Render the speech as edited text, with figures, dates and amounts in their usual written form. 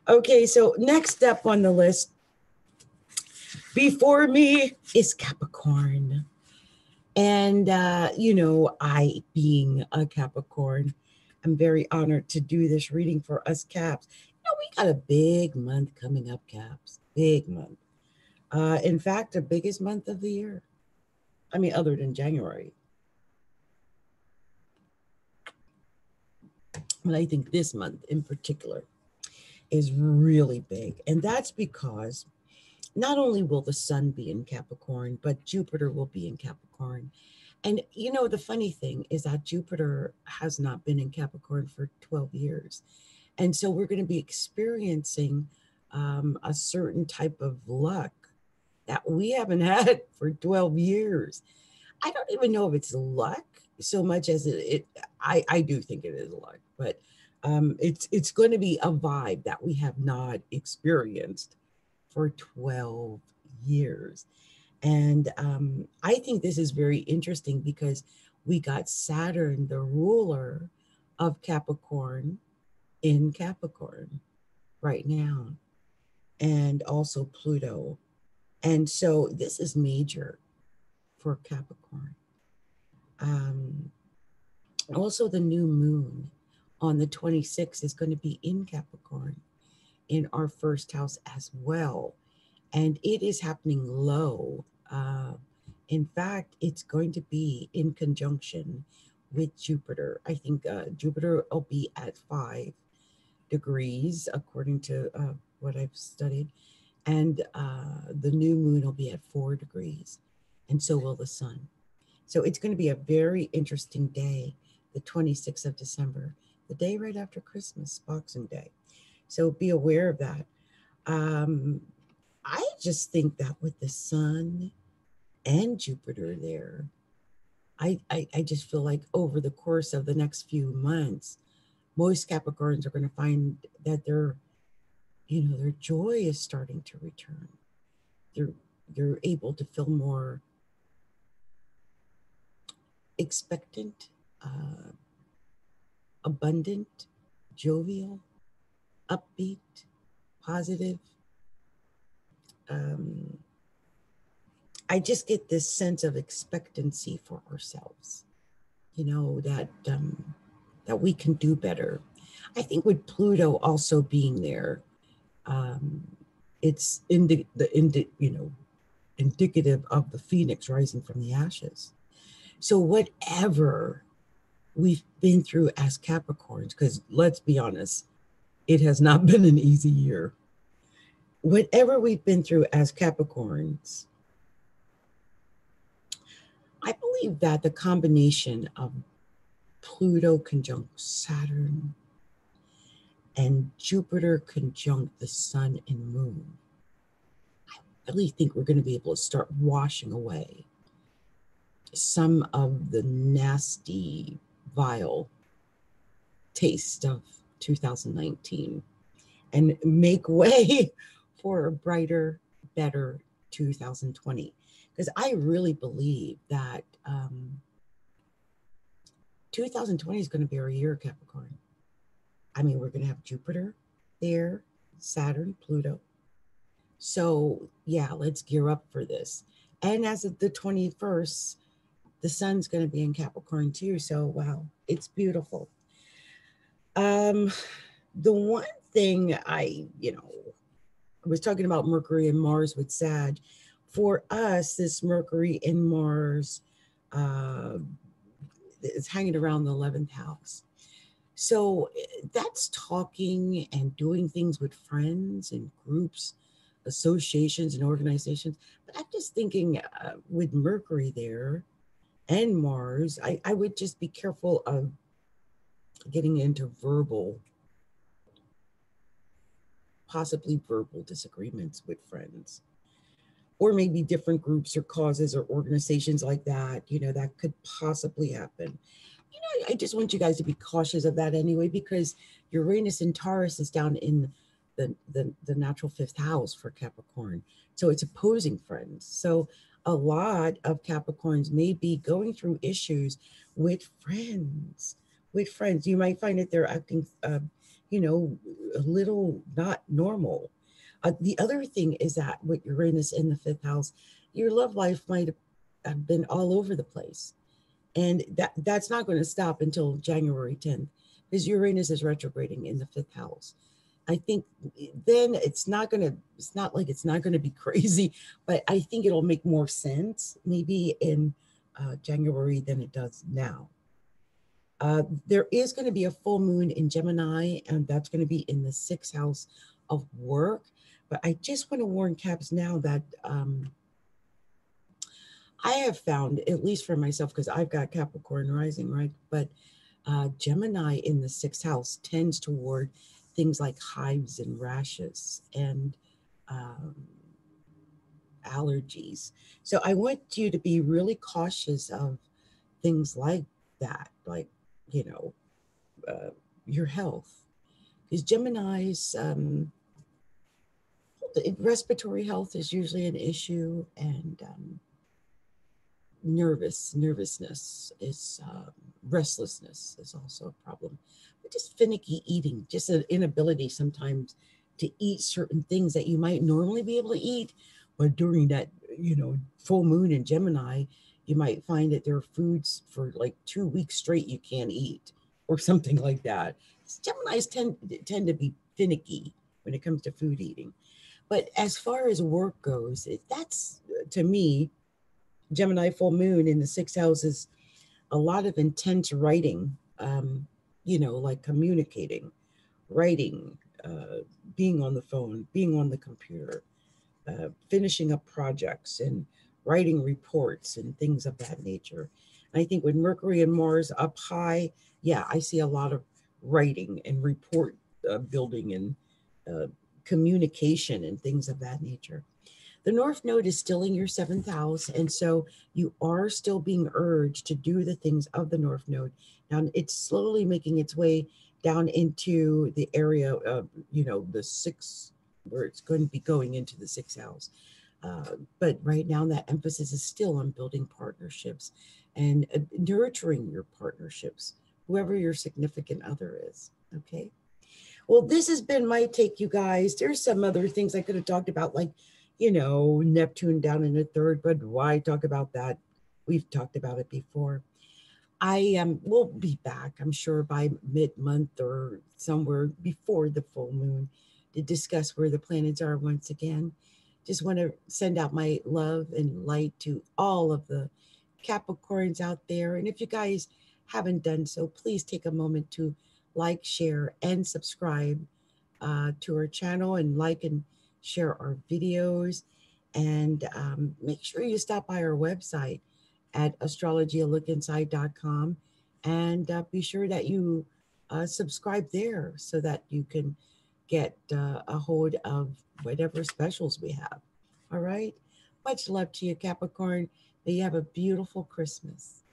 Okay, so next up on the list before me is Capricorn. And, I, being a Capricorn, I'm very honored to do this reading for us Caps. We got a big month coming up, Caps. Big month. In fact, the biggest month of the year. I mean, other than January. But I think this month in particular is really big. And that's because not only will the sun be in Capricorn, but Jupiter will be in Capricorn. And the funny thing is that Jupiter has not been in Capricorn for 12 years. And so we're going to be experiencing a certain type of luck that we haven't had for 12 years. I don't even know if it's luck so much as I do think it is luck, but it's going to be a vibe that we have not experienced for 12 years. And I think this is very interesting because we got Saturn, the ruler of Capricorn, in Capricorn right now, and also Pluto. And so this is major for Capricorn. Also, the new moon on the 26th is going to be in Capricorn in our first house as well. And it is happening low. In fact, it's going to be in conjunction with Jupiter. I think Jupiter will be at 5 degrees, according to what I've studied. And the new moon will be at 4 degrees. And so will the sun. So it's going to be a very interesting day, the 26th of December, the day right after Christmas, Boxing Day. So be aware of that. I just think that with the sun and Jupiter there, I just feel like over the course of the next few months, most Capricorns are going to find that their joy is starting to return. They're able to feel more expectant, abundant, jovial, upbeat, positive. I just get this sense of expectancy for ourselves, that we can do better. I think with Pluto also being there, it's indicative of the phoenix rising from the ashes. So whatever we've been through as Capricorns, because let's be honest, it has not been an easy year. Whatever we've been through as Capricorns, I believe that the combination of Pluto conjunct Saturn and Jupiter conjunct the sun and moon, I really think we're going to be able to start washing away some of the nasty, vile taste of 2019 and make way for a brighter, better 2020. Because I really believe that 2020 is going to be our year, Capricorn. I mean, we're going to have Jupiter there, Saturn, Pluto. So yeah, let's gear up for this. And as of the 21st, the sun's going to be in Capricorn too. So wow, it's beautiful. The one thing I was talking about Mercury and Mars with Sag. For us, this Mercury and Mars is hanging around the 11th house. So that's talking and doing things with friends and groups, associations and organizations. But I'm just thinking with Mercury there and Mars, I would just be careful of getting into possibly verbal disagreements with friends, or maybe different groups or causes or organizations like that, that could possibly happen. I just want you guys to be cautious of that anyway, because Uranus and Taurus is down in the natural 5th house for Capricorn. So it's opposing friends. So a lot of Capricorns may be going through issues with friends. You might find that they're acting, a little not normal. The other thing is that with Uranus in the fifth house, your love life might have been all over the place. And that's not going to stop until January 10th because Uranus is retrograding in the fifth house. I think then it's not like it's not going to be crazy, but I think it'll make more sense maybe in January than it does now. There is going to be a full moon in Gemini, and that's going to be in the sixth house of work. But I just want to warn Caps now that I have found, at least for myself, because I've got Capricorn rising, right? But Gemini in the sixth house tends toward things like hives and rashes and um, allergies. So I want you to be really cautious of things like that, like, you know, uh, your health. Because Gemini's respiratory health is usually an issue, and nervousness is restlessness is also a problem, but just finicky eating, just an inability sometimes to eat certain things that you might normally be able to eat, but during that full moon in Gemini, you might find that there are foods for like 2 weeks straight you can't eat or something like that. Geminis tend to be finicky when it comes to food eating. But as far as work goes, that's to me, Gemini full moon in the sixth house is a lot of intense writing, like communicating, writing, being on the phone, being on the computer, finishing up projects and writing reports and things of that nature. And I think with Mercury and Mars up high, yeah, I see a lot of writing and report building and uh, communication and things of that nature. The North Node is still in your seventh house. And so you are still being urged to do the things of the North Node. Now it's slowly making its way down into the area of, the sixth, where it's going to be going into the sixth house. But right now, that emphasis is still on building partnerships and nurturing your partnerships, whoever your significant other is. Okay. Well, this has been my take, you guys. There's some other things I could have talked about, like, Neptune down in the third, but why talk about that? We've talked about it before. I will be back, I'm sure, by mid-month or somewhere before the full moon to discuss where the planets are once again. Just want to send out my love and light to all of the Capricorns out there. And if you guys haven't done so, please take a moment to like, share, and subscribe to our channel, and like and share our videos. And make sure you stop by our website at astrologyalookinside.com, and be sure that you subscribe there so that you can get a hold of whatever specials we have. All right. Much love to you, Capricorn. May you have a beautiful Christmas.